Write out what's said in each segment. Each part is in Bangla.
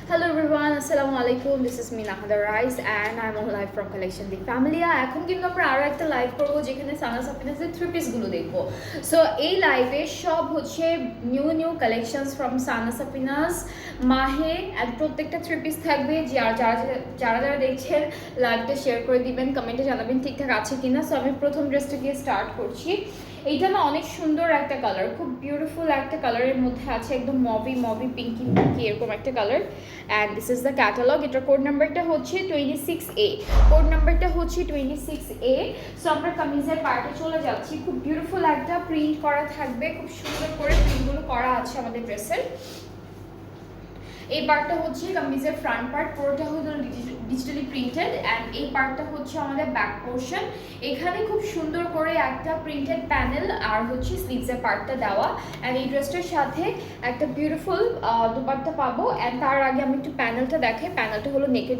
Hello everyone, Assalamu alaikum. This is me Nahada Rais and I'm on live from Collection the Family. এখন কিন্তু আমরা আরো একটা লাইভ করব যেখানে সানা সাপিনাসের থ্রি পিস গুলো দেখব। সো এই লাইভে সব হচ্ছে নিউ কালেকশনস ফ্রম সানা সাপিনাস মাহে এন্ড প্রত্যেকটা থ্রি পিস থাকবে। যারা দেখছেন লাইভটা শেয়ার করে দিবেন, কমেন্টে জানাবেন ঠিকঠাক আছে কিনা। সো আমি প্রথম ড্রেসটা দিয়ে স্টার্ট করছি। এইটা না অনেক সুন্দর একটা কালার, খুব বিউটিফুল একটা কালারের মধ্যে আছে, একদম মভি পিঙ্কি এরকম একটা colour. And this is the catalogue. এটার কোড নাম্বারটা হচ্ছে 26A। কোড নাম্বারটা হচ্ছে 26A। সো আমরা কামিজের পার্টে চলে যাচ্ছি। খুব বিউটিফুল একটা প্রিন্ট করা থাকবে, খুব সুন্দর করে প্রিন্টগুলো করা আছে আমাদের ড্রেসের। এই পার্টটা হচ্ছে কামিজের ফ্রন্ট পার্ট, পুরোটা হলো ডিজিটালি প্রিন্টেড অ্যান্ড এই পার্টটা হচ্ছে আমাদের ব্যাক পোর্শন। এখানে খুব সুন্দর করে একটা প্রিন্টেড প্যানেল আর হচ্ছে স্লিভসের পার্টটা দেওয়া। অ্যান্ড এই ড্রেসটার সাথে একটা বিউটিফুল দুপাট্টা পাবো। অ্যান্ড তার আগে আমি একটু প্যানেলটা দেখাই। প্যানেলটা হলো নেকের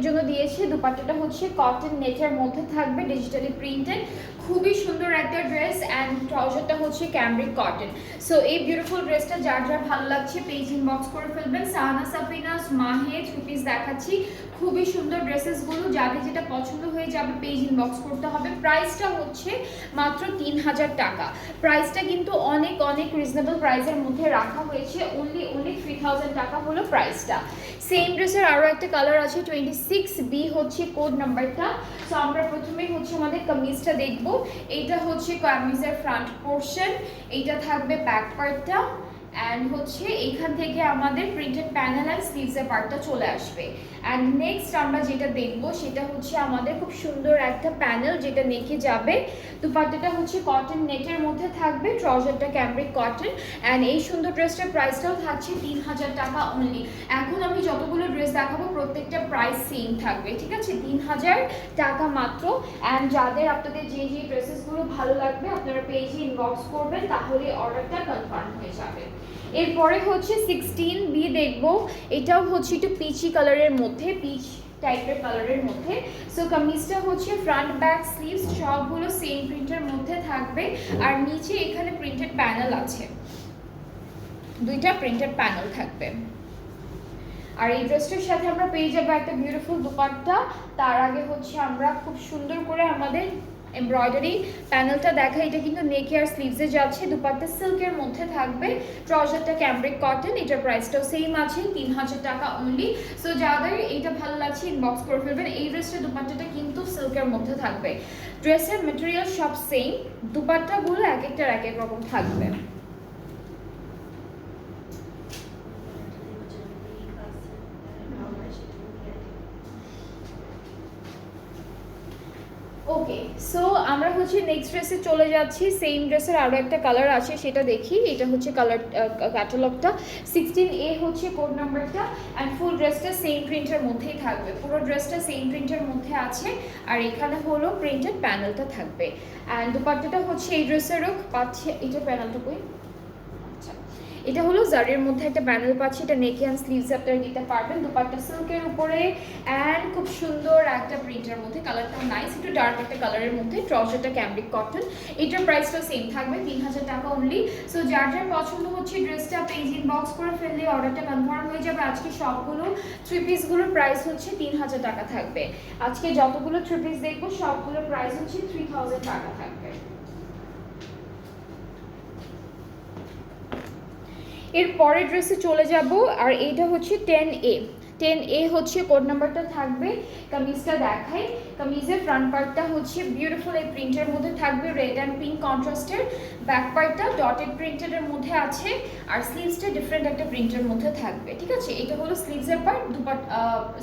জন্য দিয়েছে, দুপাট্টাটা হচ্ছে কটন নেটের মধ্যে থাকবে, ডিজিটালি প্রিন্টেড, খুবই সুন্দর একটা ড্রেস। অ্যান্ড ট্রাউজারটা হচ্ছে ক্যামব্রিক কটন। সো এই বিউটিফুল ড্রেসটা যার ভালো লাগছে পেজ ইনবক্স করে ফেলবেন। সাহানা সাফিনাস মাহে থ্রি পিস দেখাচ্ছি, খুবই সুন্দর ড্রেসেসগুলো, যাদের যেটা পছন্দ হয়ে যাবে পেজ ইনবক্স করতে হবে। প্রাইসটা হচ্ছে মাত্র 3000 টাকা। প্রাইসটা কিন্তু অনেক রিজনেবল প্রাইসের মধ্যে রাখা হয়েছে। অনলি 3000 টাকা হলো প্রাইসটা। সেম ড্রেসের আরও একটা কালার আছে, 26B হচ্ছে কোড নাম্বারটা। সো আমরা প্রথমেই হচ্ছে আমাদের কামিজটা দেখব। এইটা হচ্ছে কামিজের ফ্রন্ট পোর্শন, এইটা থাকবে ব্যাক পার্টটা অ্যান্ড হচ্ছে এইখান থেকে আমাদের প্রিন্টেড প্যানেল অ্যান্ড স্লিভসের পার্টটা চলে আসবে। অ্যান্ড নেক্সট আমরা যেটা দেখবো সেটা হচ্ছে আমাদের খুব সুন্দর একটা প্যানেল যেটা নেকে যাবে। দুপাট্টাটা হচ্ছে কটন নেটের মধ্যে থাকবে, ট্রাউজারটা ক্যামব্রিক কটন। অ্যান্ড এই সুন্দর ড্রেসটার প্রাইসটাও থাকছে 3000 টাকা অনলি। এখন আমি যতগুলো ড্রেস দেখাবো প্রত্যেকটা প্রাইস সেম থাকবে, ঠিক আছে? 3000 টাকা মাত্র। অ্যান্ড আপনাদের যে ড্রেসেসগুলো ভালো লাগবে আপনারা পেজে ইনবক্স করবেন, তাহলে অর্ডারটা কনফার্ম হয়ে যাবে। এরপরে হচ্ছে 16B দেখবো। এটাও হচ্ছে একটু পিচি কালারের মধ্যে, পিচ টাইপের কালারের মধ্যে। সো কামিজটা হচ্ছে ফ্রন্ট ব্যাক স্লিভস সবগুলো সেম প্রিন্টের মধ্যে থাকবে। আর নিচে এখানে প্রিন্টেড প্যানেল আছে, দুইটা প্রিন্টেড প্যানেল থাকবে। আর এই ড্রেসটার সাথে আমরা পেয়ে যাবো একটা বিউটিফুল দুপাট্টা। তার আগে হচ্ছে আমরা খুব সুন্দর করে আমাদের এমব্রয়ডারি প্যানেলটা দেখা। এটা কিন্তু নেকে আর স্লিভসে যাচ্ছে, দুপাট্টা সিল্কের মধ্যে থাকবে, ট্রাউজারটা ক্যামব্রিক কটন। এটার প্রাইসটাও সেম আছে 3000 টাকা অনলি। সো যাদের এইটা ভালো লাগছে ইনবক্স করে ফেলবেন। এই ড্রেসটার দুপাট্টাটা কিন্তু সিল্কের মধ্যে থাকবে। ড্রেসের মেটেরিয়াল সব সেম, দুপাট্টাগুলো এক একটার এক এক রকম থাকবে। ওকে, সো আমরা হচ্ছে নেক্সট ড্রেসে চলে যাচ্ছি। সেম ড্রেসের আরও একটা কালার আছে, সেটা দেখি। এটা হচ্ছে কালার ক্যাটালগটা, 16A হচ্ছে কোড নাম্বারটা। অ্যান্ড ফুল ড্রেসটা সেম প্রিন্টের মধ্যেই থাকবে, পুরো ড্রেসটা সেম প্রিন্টের মধ্যে আছে। আর এখানে হলো প্রিন্টেড প্যানেলটা থাকবে। অ্যান্ড দুপাট্টাটা হচ্ছে এই ড্রেসেরও পাচ্ছে, এটা প্যানেলটা কই, এটা হলো জারির মধ্যে একটা প্যানেল পাচ্ছি। এটা নেকে অ্যান্ড স্লিভস আপনারা দিতে পারবেন। দুপাট্টা সিল্কের উপরে অ্যান্ড খুব সুন্দর একটা প্রিন্টের মধ্যে, কালারটাও নাইস, একটু ডার্ক একটা কালারের মধ্যে। ট্রাউজারটা ক্যামব্রিক কটন। এটার প্রাইসটা সেম থাকবে 3000 টাকা অনলি। সো যার পছন্দ হচ্ছে ড্রেসটা পেজ ইনবক্স করে ফেললে অর্ডারটা কনফার্ম হয়ে যাবে। আজকে সবগুলো থ্রি পিসগুলোর প্রাইস হচ্ছে 3000 টাকা থাকবে। আজকে যতগুলো থ্রি পিস দেখবো সবগুলোর প্রাইস হচ্ছে 3000 টাকা থাকবে। এর পরের ড্রেসে চলে যাব। আর এইটা হচ্ছে 10A হচ্ছে কোড নাম্বারটা থাকবে। কামিজটা দেখাই। কামিজের ফ্রন্ট পার্টটা হচ্ছে বিউটিফুল এই প্রিন্টের মধ্যে থাকবে, রেড অ্যান্ড পিঙ্ক কন্ট্রাস্টের। ব্যাক পার্টটা ডটেড প্রিন্টেডের মধ্যে আছে। আর স্লিভসটা ডিফারেন্ট একটা প্রিন্টের মধ্যে থাকবে, ঠিক আছে? এটা হলো স্লিভসের পার্ট,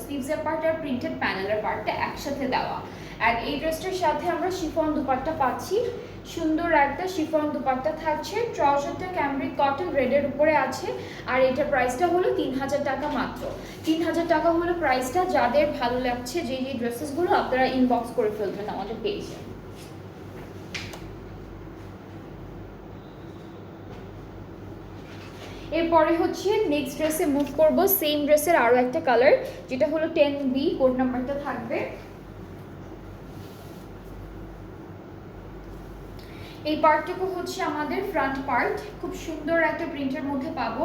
স্লিভসের পার্ট আর প্রিন্টেড প্যানেলের পার্টটা একসাথে দেওয়া। আর এই ড্রেসটার সাথে আমরা শিফন দুপাট্টা পাচ্ছি, সুন্দর একটা শিফন দুপাট্টা থাকছে। ট্রাউজারটা ক্যামব্রিক কটন রেডের উপরে আছে। আর এটার প্রাইসটা হলো 3000 টাকা মাত্র। 3000 টাকা হলো প্রাইসটা। যাদের ভালো লাগছে যে ড্রেসেসগুলো আপনারা ইনবক্স করে ফেলবেন আমাদের পেজে। এরপরে হচ্ছে নেক্সট ড্রেসে মুভ করব। সেম ড্রেসের আরও একটা কালার, যেটা হলো 10B কোড নাম্বারটা থাকবে। এই পার্টটুকু হচ্ছে আমাদের ফ্রন্ট পার্ট, খুব সুন্দর একটা প্রিন্টের মধ্যে পাবো।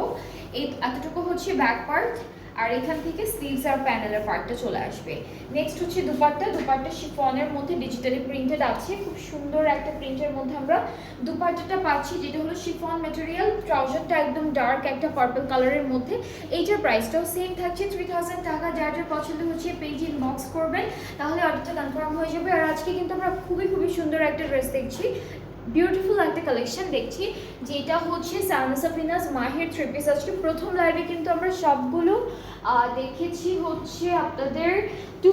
এই এতটুকু হচ্ছে ব্যাক পার্ট, আর এখান থেকে স্লিভস আর প্যানেলের পার্টটা চলে আসবে। নেক্সট হচ্ছে দুপাট্টা। দুপাট্টা শিফনের মধ্যে ডিজিটালি প্রিন্টেড আছে, খুব সুন্দর একটা প্রিন্টের মধ্যে আমরা দুপাট্টাটা পাচ্ছি, যেটা হলো শিফন ম্যাটেরিয়াল। ট্রাউজারটা একদম ডার্ক একটা পার্পল কালারের মধ্যে। এইটার প্রাইসটাও সেম থাকছে 3000 টাকা। যার যার পছন্দ হচ্ছে পেজ ইনবক্স করবেন, তাহলে অর্ডারটা কনফার্ম হয়ে যাবে। আর আজকে কিন্তু আমরা খুবই সুন্দর একটা ড্রেস দেখছি, বিউটিফুল একটা কালেকশন দেখছি, যেটা হচ্ছে সানা সাফিনাস মাহের থ্রি পিস। আজকে প্রথম লাইভে কিন্তু আমরা সবগুলো দেখেছি হচ্ছে আপনাদের টু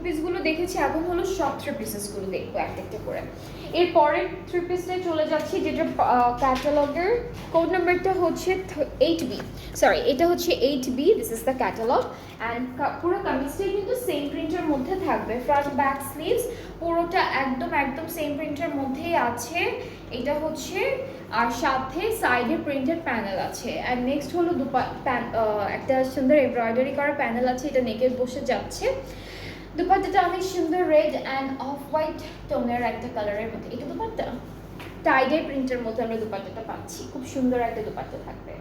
পিসগুলো দেখেছি, এখন হলো সব থ্রি পিসেসগুলো দেখবো একটা করে। এরপরের থ্রি পিসটায় চলে যাচ্ছি, যেটা ক্যাটালগের কোড নাম্বারটা হচ্ছে 8B, সরি এটা হচ্ছে 8B। This is the catalogue. And পুরো কামিজটাই কিন্তু সেম প্রিন্টের মধ্যে থাকবে, ফ্রন্ট ব্যাক স্লিভস পুরোটা একদম সেম প্রিন্টের মধ্যেই আছে। এটা হচ্ছে, আর সাথে সাইডে প্রিন্টেড প্যানেল আছে। অ্যান্ড নেক্সট হলো একটা সুন্দর এমব্রয়ডারি করা প্যানেল আছে, এটা নেকে বসে যাচ্ছে। দুপাট্টাটা অনেক সুন্দর রেড অ্যান্ড অফ হোয়াইট টোনের একটা কালারের মধ্যে। এটা দুপাট্টা টাইডে প্রিন্টের মধ্যে আমরা দুপাট্টাটা পাচ্ছি, খুব সুন্দর একটা দুপাট্টা থাকবে।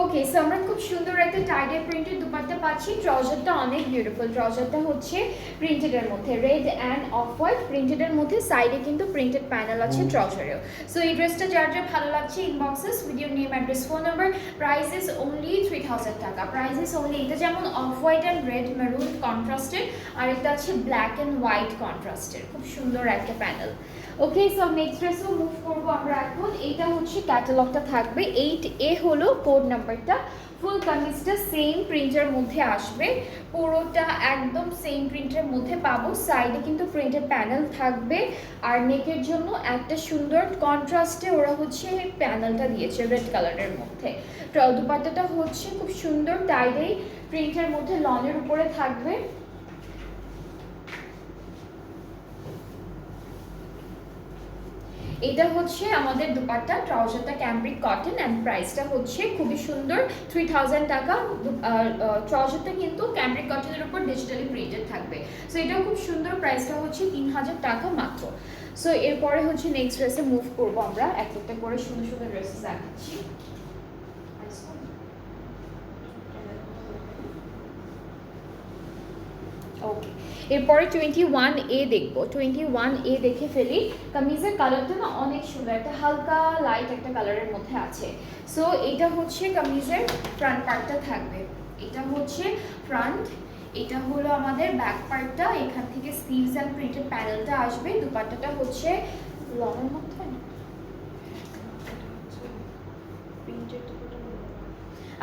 ওকে, সো আমরা খুব সুন্দর একটা টাইডে প্রিন্টেড দুপাট্টা পাচ্ছি। ট্রাউজারটা অনেক বিউটিফুল। ট্রাউজারটা হচ্ছে প্রিন্টেডের মধ্যে, রেড অ্যান্ড অফ হোয়াইট প্রিন্টেডের মধ্যে, সাইডে কিন্তু প্রিন্টেড প্যানেল আছে ট্রাউজারেও। সো এই ড্রেসটা যার যার ভালো লাগছে inboxes with your name, address, phone number. Price is only 3000 টাকা। প্রাইস ইজ অনলি, এটা যেমন off white and red maroon contrasted, আর এটা আছে ব্ল্যাক অ্যান্ড হোয়াইট কন্ট্রাস্টেড, খুব সুন্দর একটা প্যানেল। ওকে, সো নেক্সট ড্রেসও মুভ করবো আমরা এখন। এইটা হচ্ছে ক্যাটালগটা থাকবে, 8A হলো কোড নাম্বারটা। ফুল কামিজটা সেম প্রিন্টের মধ্যে আসবে, পুরোটা একদম সেম প্রিন্টের মধ্যে পাবো। সাইডে কিন্তু প্রিন্টেড প্যানেল থাকবে, আর নেকের জন্য একটা সুন্দর কন্ট্রাস্টে ওরা হচ্ছে প্যানেলটা দিয়েছে রেড কালারের মধ্যে। দুপাট্টাটা হচ্ছে খুব সুন্দর টাইডে প্রিন্টের মধ্যে লনের উপরে থাকবে। এটা হচ্ছে আমাদের দুপাট্টা। ট্রাউজারটা ক্যামব্রিক কটন অ্যান্ড প্রাইসটা হচ্ছে খুবই সুন্দর 3000 টাকা। ট্রাউজারটা কিন্তু ক্যামব্রিক কটনের উপর ডিজিটালি প্রিন্টেড থাকবে। সো এটাও খুব সুন্দর, প্রাইসটা হচ্ছে 3000 টাকা মাত্র। সো এরপরে হচ্ছে নেক্সট ড্রেসে মুভ করবো আমরা, একটা করে সুন্দর ড্রেসেস দেখাচ্ছি। ওকে, এরপরে 21A দেখবো। 21A দেখে ফেলি। কামিজের কালারটা না অনেক সুন্দর, একটা হালকা লাইট একটা কালারের মধ্যে আছে। সো এটা হচ্ছে কামিজের ফ্রন্ট পার্টটা থাকবে, এটা হচ্ছে ফ্রন্ট, এটা হলো আমাদের ব্যাক পার্টটা। এখান থেকে স্লিভস অ্যান্ড প্রিন্টেড প্যানেলটা আসবে। দুপাট্টাটা হচ্ছে লনের মধ্যে,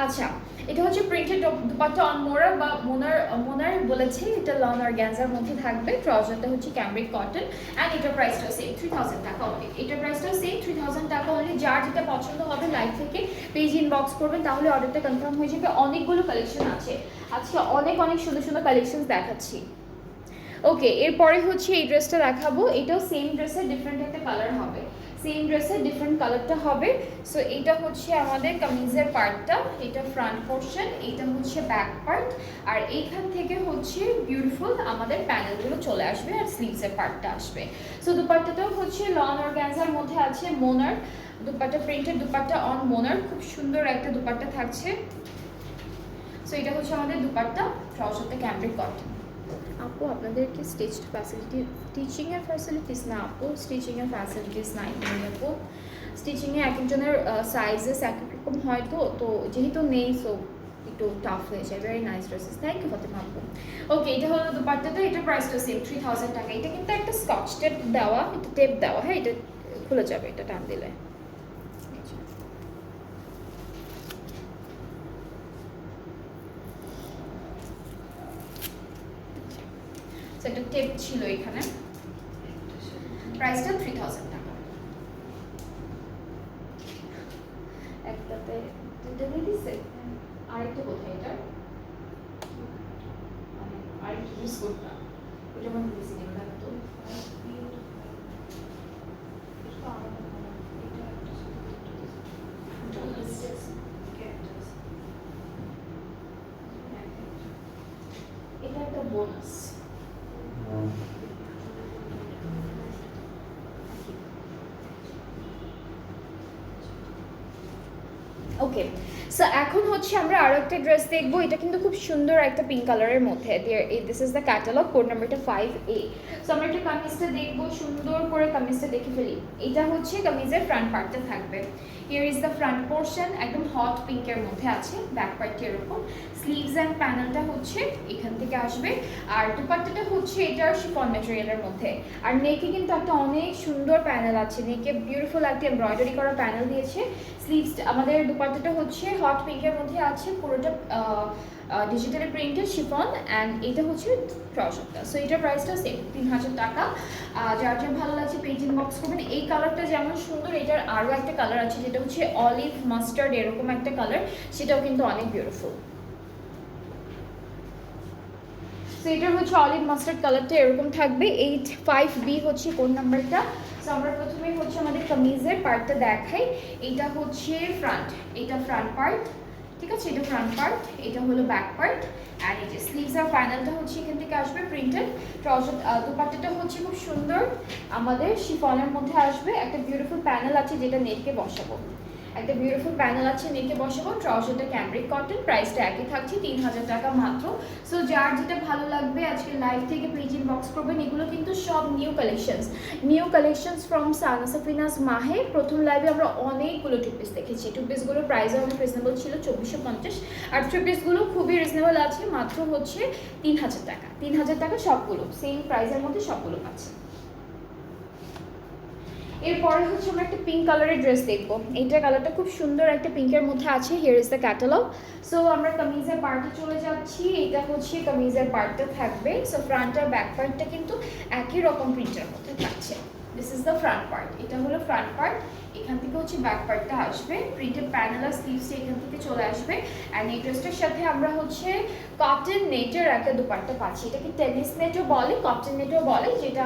আচ্ছা এটা হচ্ছে প্রিন্টেড দুপাট্টা অন মোরা বা মোনার বলেছে, এটা লন অর্গানজার মধ্যে থাকবে। ট্রাউজারটা হচ্ছে ক্যামব্রিক কটন অ্যান্ড এটার প্রাইসটা সেম 3000 টাকা অনলি। এটার প্রাইসটা সেম 3000 টাকা অনলি। যার যেটা পছন্দ হবে লাইভ থেকে পেজ ইনবক্স করবেন, তাহলে অর্ডারটা কনফার্ম হয়ে যাবে। অনেকগুলো কালেকশন আছে আজকে, অনেক সুন্দর কালেকশন দেখাচ্ছি। ওকে, এরপরে হচ্ছে এই ড্রেসটা দেখাবো। এটাও সেম ড্রেসের ডিফারেন্ট একটা কালার হবে, সেম ড্রেসের ডিফারেন্ট কালারটা হবে। সো এটা হচ্ছে আমাদের কামিজের পার্টটা, এটা ফ্রন্ট পোর্শন, এটা হচ্ছে ব্যাক পার্ট, আর এইখান থেকে হচ্ছে বিউটিফুল আমাদের প্যানেলগুলো চলে আসবে, আর স্লিভসের পার্টটা আসবে। সো দুপাট্টাটাও হচ্ছে লন অর্গানজার মধ্যে আছে, মোনার দুপাট্টা, প্রিন্টেড দুপাট্টা অন মোনার, খুব সুন্দর একটা দুপাট্টা থাকছে। সো এটা হচ্ছে আমাদের দুপাট্টা। ট্রাউজারটা ক্যামব্রিক কটন। আপু আপনাদের কি টিচিংয়ের ফ্যাসিলিটিস না? আপু স্টিচিংয়ের ফ্যাসিলিটিস নাই আপু। স্টিচিংয়ে এক একজনের সাইজেস এক এক রকম হয়, তো যেহেতু নেই সো একটু টাফ হয়ে যায়। Very nice dresses, thank you Fatema আপু। ওকে, এটা হলো দুপাট্টাটা, এটা প্রাইসটা সেম 3000 টাকা। এটা কিন্তু একটা স্কচ টেপ দেওয়া, এটা টেপ দেওয়া, হ্যাঁ এটা খুলে যাবে এটা টান দিলে। একটা টেপ ছিল এখানে, প্রাইসটা 3000 টাকা। একটাতে দুটো দিয়ে দিছে, আরেকটা কোথায়? এটা আরেকটা ইউজ করতাম, ওটা মনে দিয়েছি তো বোনাস। ওকে, সো এখন হচ্ছে আমরা আরও একটা ড্রেস দেখবো। এটা কিন্তু খুব সুন্দর একটা পিঙ্ক কালারের মধ্যে। This is the catalogue, code নাম্বারটা 5A। সো আমরা একটা কামিজটা দেখবো, সুন্দর করে কামিজটা দেখে ফেলি। এটা হচ্ছে কামিজের ফ্রন্ট পার্টটা থাকবে। Here is the front portion, একদম হট পিঙ্কের মধ্যে আছে। ব্যাক পার্টটি এরকম, স্লিভস অ্যান্ড প্যানেলটা হচ্ছে এখান থেকে আসবে। আর দুপাট্টাটা হচ্ছে এটার শিফন ম্যাটেরিয়ালের মধ্যে। আর নেকে কিন্তু একটা অনেক সুন্দর প্যানেল আছে, নেকে বিউটিফুল একটা এমব্রয়ডারি করা প্যানেল দিয়েছে। স্লিভস আমাদের দুপাট্টাটা হচ্ছে হট পিঙ্কের মধ্যে আছে, পুরোটা ডিজিটালি প্রিন্টেড শিফন, অ্যান্ড এটা হচ্ছে ট্রাউজারটা। সো এটার প্রাইসটা সেম 3000 টাকা। যার যার ভালো লাগছে পেজ ইনবক্স করবেন। এই কালারটা যেমন সুন্দর, এটার আরও একটা কালার আছে যেটা হচ্ছে অলিভ মাস্টার্ড এরকম একটা কালার, সেটাও কিন্তু অনেক বিউটিফুল। সো এটার হচ্ছে অলিভ মাস্টার্ড কালারটা এরকম থাকবে। 85B হচ্ছে কোন নাম্বারটা। সো আমরা প্রথমে হচ্ছে আমাদের কামিজের পার্টটা দেখাই। এটা হচ্ছে ফ্রন্ট, এটা ফ্রন্ট পার্ট, ঠিক আছে, এটা ফ্রন্ট পার্ট, এটা হলো ব্যাক পার্ট। অ্যান্ড এই যে স্লিভস আর প্যানেলটা হচ্ছে এখান থেকে আসবে প্রিন্টেড। ট্রাউজার দুপাট্টাটা হচ্ছে খুব সুন্দর আমাদের শিফনের মধ্যে আসবে। একটা বিউটিফুল প্যানেল আছে যেটা নেটকে বসাবো, একটা বিউটিফুল প্যানেল আছে নেটে বসাবো। ট্রাউজারটা ক্যামব্রিক কটন, প্রাইসটা একই থাকছে 3000 টাকা মাত্র। সো যার যেটা ভালো লাগবে আজকে লাইভ থেকে পেজ ইনবক্স করবেন। এগুলো কিন্তু সব নিউ কালেকশনস ফ্রম সানা সাফিনাস মাহে। প্রথম লাইভে আমরা অনেকগুলো টু পিস দেখেছি। টু পিসগুলোর প্রাইসও অনেক রিজনেবল ছিল, 2450। আর থ্রি পিসগুলো খুবই রিজনেবল আছে, মাত্র হচ্ছে 3000 টাকা। 3000 টাকা সবগুলো সেম প্রাইসের মধ্যে সবগুলো পাচ্ছে। এরপরে হচ্ছে আমরা একটা পিঙ্ক কালারের ড্রেস দেখবো। এইটা কালারটা খুব সুন্দর একটা পিঙ্কের মধ্যে আছে। Here is the catalogue. So আমরা কামিজের পার্টে চলে যাচ্ছি। এটা হচ্ছে কামিজের পার্টটা থাকবে। সো ফ্রন্ট আর ব্যাক পার্টটা কিন্তু একই রকম প্রিন্টের মধ্যে থাকছে। This is the front part, এটা হলো ফ্রন্ট পার্ট। এখান থেকে হচ্ছে ব্যাক পার্টটা আসবে, প্রিন্টেড প্যানেল আর স্লিভসটা এখান থেকে চলে আসবে। অ্যান্ড এই ড্রেসটার সাথে আমরা হচ্ছে কটন নেটের একটা দুপাট্টা পাচ্ছি। এটাকে টেনিস নেটও বলে, কটন নেটও বলে, যেটা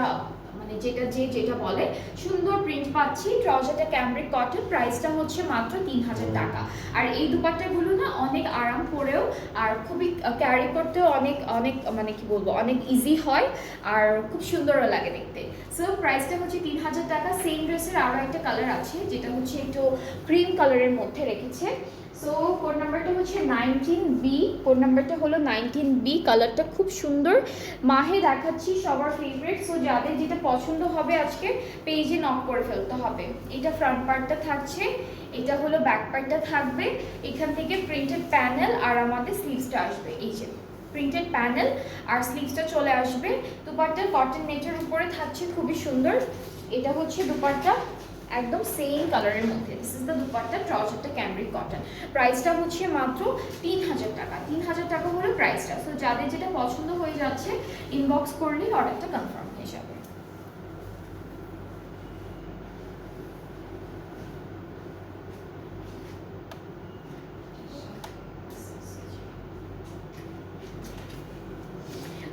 যেটা বলে। সুন্দর প্রিন্ট পাচ্ছি। ট্রাউজারটা ক্যামব্রিক কটন, প্রাইসটা হচ্ছে মাত্র 3000 টাকা। আর এই দুপাট্টাগুলো না অনেক আরাম করেও, আর খুবই ক্যারি করতেও অনেক অনেক মানে কি বলবো, অনেক ইজি হয়, আর খুব সুন্দরও লাগে দেখতে। সো প্রাইসটা হচ্ছে 3000 টাকা। সেম ড্রেসের আরও একটা কালার আছে যেটা হচ্ছে একটু ক্রিম কালারের মধ্যে রেখেছে। সো কোড নাম্বারটা হচ্ছে 19B, কোড নাম্বারটা হলো 19B। কালারটা খুব সুন্দর, মাহে দেখাচ্ছি সবার ফেভারিট। সো যাদের যেটা পছন্দ হবে আজকে পেজে নক করে ফেলতে হবে। এটা ফ্রন্ট পার্টটা থাকছে, এটা হলো ব্যাক পার্টটা থাকবে। এখান থেকে প্রিন্টেড প্যানেল আর আমাদের স্লিভসটা আসবে। এই যে প্রিন্টেড প্যানেল আর স্লিভসটা চলে আসবে। দুপাট্টা কটন নেটের উপরে থাকছে, খুবই সুন্দর। এটা হচ্ছে দুপাট্টা একদম সেম কালারের মধ্যে। দিস ইজ দ্য দুপাট্টা, ট্রাউজারটা ক্যামব্রিক কটন, প্রাইসটা হচ্ছে মাত্র 3000 টাকা। 3000 টাকা হলো প্রাইসটা। সো যাদের যেটা পছন্দ হয়ে যাচ্ছে ইনবক্স করলেই অর্ডারটা কনফার্ম হয়ে যাবে।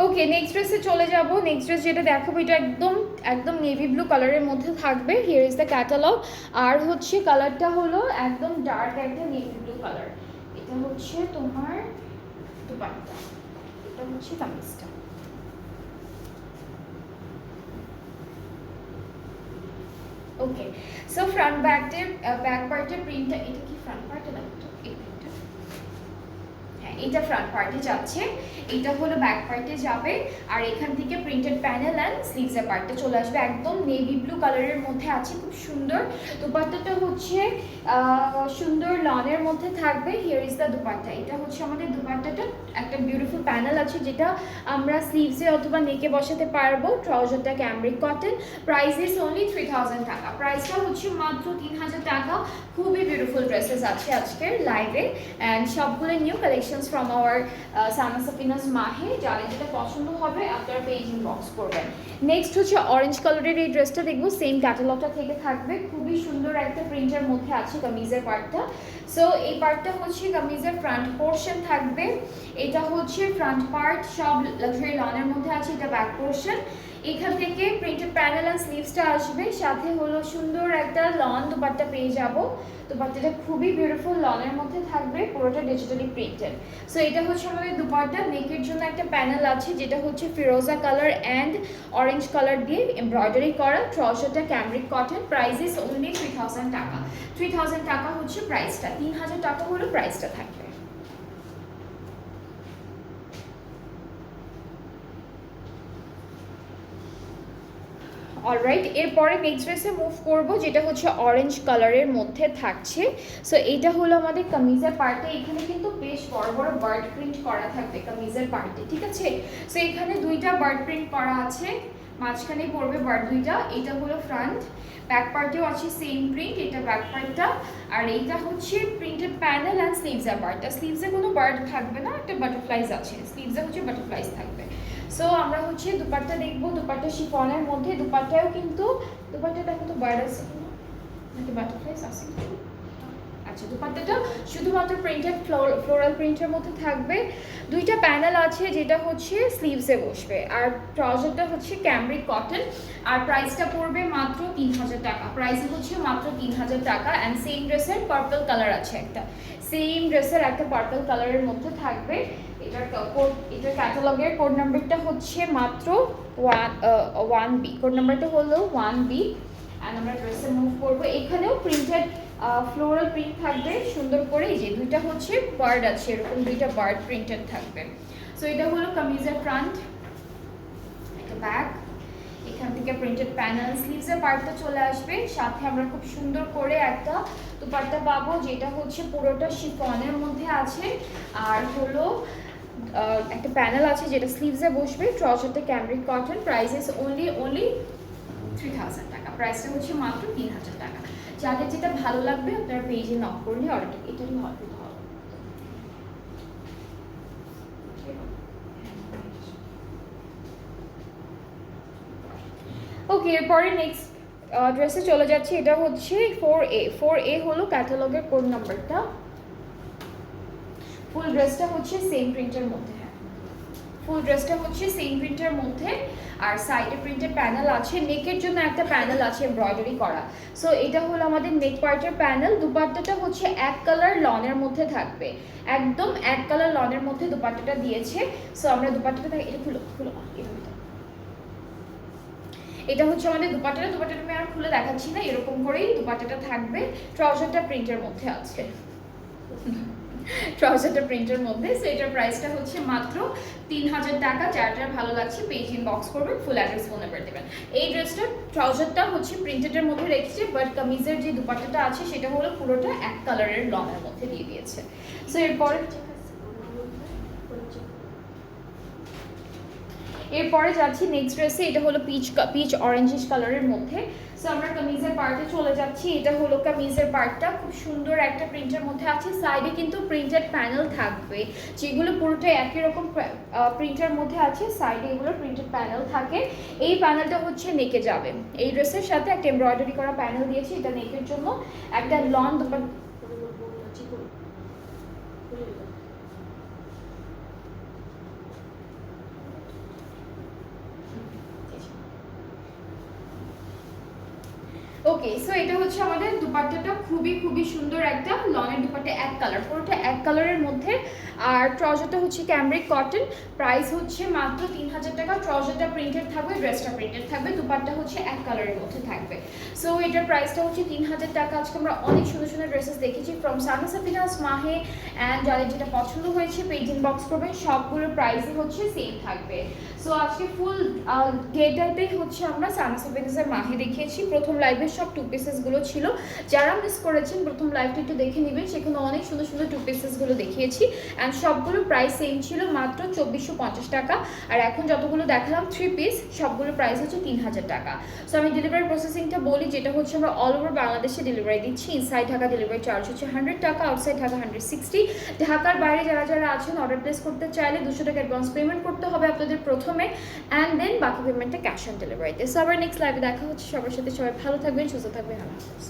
ওকে, নেক্সট ড্রেসে চলে যাব। নেক্সট ড্রেস যেটা দেখাবো এটা একদম একদম নেভি ব্লু কালারের মধ্যে থাকবে। Here is the catalogue. আর হচ্ছে কালারটা হলো একদম ডার্ক একটা নেভি ব্লু কালার। এটা হচ্ছে তোমার দুপাট্টা, এটা হচ্ছে কামিজটা। ওকে, সো ফ্রন্ট ব্যাক পার্টের প্রিন্টটা, এটা কি ফ্রন্ট পার্টে লাগতো? হ্যাঁ, এটা ফ্রন্ট পার্টে যাচ্ছে, এটা হলো ব্যাক পার্টে যাবে। আর এখান থেকে প্রিন্টেড প্যানেল অ্যান্ড স্লিভসের পার্টটা চলে আসবে। একদম নেভি ব্লু কালারের মধ্যে আছে, খুব সুন্দর। দুপাট্টাটা হচ্ছে সুন্দর লনের মধ্যে থাকবে। Here is the dupatta. এটা হচ্ছে আমাদের দুপাট্টাটা, একটা বিউটিফুল প্যানেল আছে যেটা আমরা স্লিভসে অথবা নেকে বসাতে পারবো। ট্রাউজারটা cambric cotton, price is only 3000 টাকা। প্রাইসটা হচ্ছে মাত্র 3000 টাকা। খুবই বিউটিফুল ড্রেসেস আছে আজকের লাইভে, অ্যান্ড সবগুলো নিউ কালেকশনস ফ্রম আওয়ার সানা সাফিনাস মাহে। যাদের যেটা পছন্দ হবে আপনারা পেজ ইনবক্স করবেন। নেক্সট হচ্ছে অরেঞ্জ কালারের এই ড্রেসটা দেখবো, সেম ক্যাটালগটা থেকে থাকবে। খুবই সুন্দর একটা প্রিন্টের মধ্যে আছে কামিজের পার্টটা। সো এই পার্টটা হচ্ছে কামিজের ফ্রন্ট পোর্শন থাকবে। এটা হচ্ছে ফ্রন্ট পার্ট, সব লাক্সারি লনের মধ্যে আছে। এটা ব্যাক পোর্শন। এখান থেকে প্রিন্টেড প্যানেল আর স্লিভসটা আসবে, সাথে হলো সুন্দর একটা লন দুপাট্টা পেয়ে যাব। দুপাট্টাটা খুবই বিউটিফুল লনের মধ্যে থাকবে, পুরোটা ডিজিটালি প্রিন্টেড। সো এটা হচ্ছে আমাদের দুপাট্টা। নেকের জন্য একটা প্যানেল আছে যেটা হচ্ছে ফিরোজা কালার অ্যান্ড অরেঞ্জ কালার দিয়ে এমব্রয়ডারি করা। ট্রাউজারটা cambric cotton. Price is only 3000 টাকা। 3000 টাকা হচ্ছে প্রাইসটা, 3000 টাকা হলো প্রাইসটা থাকবে। অলরাইট, এরপরে নেক্সট ড্রেসে মুভ করব যেটা হচ্ছে অরেঞ্জ কালারের মধ্যে থাকছে। সো এইটা হলো আমাদের কামিজের পার্টে। এখানে কিন্তু বেশ বড় বড় বার্ড প্রিন্ট করা থাকবে কামিজের পার্টে, ঠিক আছে। সো এখানে দুইটা বার্ড প্রিন্ট করা আছে, মাঝখানে পড়বে বার্ড দুইটা। এটা হলো ফ্রন্ট, ব্যাক পার্টেও আছে সেম প্রিন্ট, এটা ব্যাক পার্টটা। আর এইটা হচ্ছে প্রিন্টেড প্যানেল অ্যান্ড স্লিভসের পার্টটা। স্লিভসে কোনো বার্ড থাকবে না, একটা বাটারফ্লাইজ আছে, স্লিভসে হচ্ছে বাটারফ্লাইজ থাকবে। সো আমরা হচ্ছে দুপাট্টা দেখবো, দুপাট্টা শিফনের মধ্যে। দুপাট্টাও কিন্তু দুপাট্টাটা কিন্তু বার্ড আছে নাকি বাটারফ্লাইজ আছে? আচ্ছা, দুপাট্টাটা শুধুমাত্র প্রিন্টেড ফ্লোরাল প্রিন্টের মধ্যে থাকবে। দুইটা প্যানেল আছে যেটা হচ্ছে স্লিভসে বসবে। আর ট্রাউজারটা হচ্ছে ক্যামব্রিক কটন। আর প্রাইসটা পড়বে মাত্র 3000 টাকা। প্রাইস হচ্ছে মাত্র 3000 টাকা। অ্যান্ড সেম ড্রেসের পার্পল কালার আছে একটা, সেম ড্রেসের একটা পার্পল কালারের মধ্যে থাকবে। এটার ক্যাটালগের কোড নাম্বারটা হচ্ছে মাত্র 1B। কোড নাম্বারটা হলো 1B। অ্যান্ড আমরা ড্রেসে মুভ করবো। এখানেও প্রিন্টেড ফ্লোরাল প্রিন্ট থাকবে সুন্দর করে। এই যে দুইটা হচ্ছে বার্ড আছে, এরকম দুইটা বার্ড প্রিন্টেড থাকবে। সো এটা হলো কামিজের ফ্রন্ট, একটা ব্যাক। এখান থেকে প্রিন্টেড প্যানেল স্লিভসের পার্টটা চলে আসবে। সাথে আমরা খুব সুন্দর করে একটা দুপাট্টা পাবো যেটা হচ্ছে পুরোটা শিফনের মধ্যে আছে। আর হলো একটা প্যানেল আছে যেটা স্লিভসে বসবে। ট্রাউজারটা cambric cotton. Price is only 3000 টাকা। প্রাইসটা হচ্ছে মাত্র 3000 টাকা। যাদের যেটা ভালো লাগবে আপনারা পেজে নক করলে অর্ডারটা এটারই হবে। ওকে, এরপরে নেক্সট ড্রেসে চলে যাচ্ছে। এটা হচ্ছে 4A। 4A হলো ক্যাটালগের কোড নাম্বারটা। ফুল ড্রেসটা হচ্ছে সেম প্রিন্টের মধ্যে। ফুল ড্রেসটা হচ্ছে সেম প্রিন্টের মধ্যে। আর সাইডে প্রিন্টেড প্যানেল আছে, নেকের জন্য একটা প্যানেল আছে এমব্রয়ডারি করা। সো এটা হলো আমাদের নেক পার্টের প্যানেল। দুপাট্টাটা হচ্ছে এক কালার লনের মধ্যে থাকবে, একদম এক কালার লনের মধ্যে দুপাট্টাটা দিয়েছে। সো আমরা দুপাট্টাটা এটা খুলো এটা হচ্ছে আমাদের দুপাট্টাটা আমি আর খুলে দেখাচ্ছি না, এরকম করেই দুপাট্টাটা থাকবে। ট্রাউজারটা প্রিন্টের মধ্যে আছে, ট্রাউজারটা প্রিন্টের মধ্যে। সো এটার প্রাইসটা হচ্ছে মাত্র 3000 টাকা। যার যার ভালো লাগছে পেজ ইনবক্স করবেন, ফুল অ্যাড্রেস ফোন নাম্বার দেবেন। এই ড্রেসটা ট্রাউজারটা হচ্ছে প্রিন্টেডের মধ্যে রেখেছে, বাট কামিজের যে দুপাট্টাটা আছে সেটা হলো পুরোটা এক কালারের লনের মধ্যে দিয়ে দিয়েছে। সো এরপরে যাচ্ছি নেক্সট ড্রেসে। এটা হলো পিচ অরেঞ্জিশ কালারের মধ্যে। সো আমরা কামিজের পার্টে চলে যাচ্ছি। এটা হলো কামিজের পার্টটা, খুব সুন্দর একটা প্রিন্টের মধ্যে আছে। সাইডে কিন্তু প্রিন্টেড প্যানেল থাকবে, যেগুলো পুরোটাই একই রকম প্রিন্টের মধ্যে আছে। সাইডে এগুলো প্রিন্টেড প্যানেল থাকে। এই প্যানেলটা হচ্ছে নেকে যাবে। এই ড্রেসের সাথে একটা এমব্রয়ডারি করা প্যানেল দিয়েছি, এটা নেকের জন্য। একটা লন ওকে। সো এটা হচ্ছে আমাদের দুপাট্টাটা, খুবই সুন্দর একটা লনের দুপাট্টা, এক কালার, পুরোটা এক কালারের মধ্যে। আর ট্রাউজারটা হচ্ছে ক্যামব্রিক কটন। প্রাইস হচ্ছে মাত্র 3000 টাকা। ট্রাউজারটা প্রিন্টেড থাকবে, ড্রেসটা প্রিন্টেড থাকবে, দুপাট্টা হচ্ছে এক কালারের মধ্যে থাকবে। সো এটার প্রাইসটা হচ্ছে 3000 টাকা। আজকে আমরা অনেক সুন্দর ড্রেসেস দেখেছি ফ্রম সানা সাফিনাস, মাহে। অ্যান্ড যাদের যেটা পছন্দ হয়েছে পেজ ইনবক্স করবেন, সবগুলোর প্রাইসই হচ্ছে সেম থাকবে। সো আজকে ফুল ডেটাতেই হচ্ছে আমরা সানা সাফিনাসের মাহে দেখিয়েছি। প্রথম লাইভের সব টু পিসেসগুলো ছিল, যারা মিস করেছেন প্রথম লাইভটা একটু দেখে নেবেন, সেখানে অনেক সুন্দর টু পিসেসগুলো দেখিয়েছি। অ্যান্ড সবগুলোর প্রাইস সেম ছিল, মাত্র 2450 টাকা। আর এখন যতগুলো দেখালাম 3 পিস, সবগুলোর প্রাইস হচ্ছে 3000 টাকা। সো আমি ডেলিভারি প্রসেসিংটা বলি, যেটা হচ্ছে আমরা অল ওভার বাংলাদেশে ডেলিভারি দিচ্ছি। ইনসাইড ঢাকা ডেলিভারি চার্জ হচ্ছে 100 টাকা, আউটসাইড ঢাকা 160। ঢাকার বাইরে যারা আছেন অর্ডার প্লেস করতে চাইলে 200 টাকা অ্যাডভান্স পেমেন্ট করতে হবে আপনাদের প্রথমে, অ্যান্ড দেন বাকি পেমেন্টটা ক্যাশ অন ডেলিভারিতে। সো আবার নেক্সট লাইভে দেখা হচ্ছে। সবার সাথে সবাই ভালো থাকবেন, সুস্থ থাকবেন। আল্লাহ হাফেজ।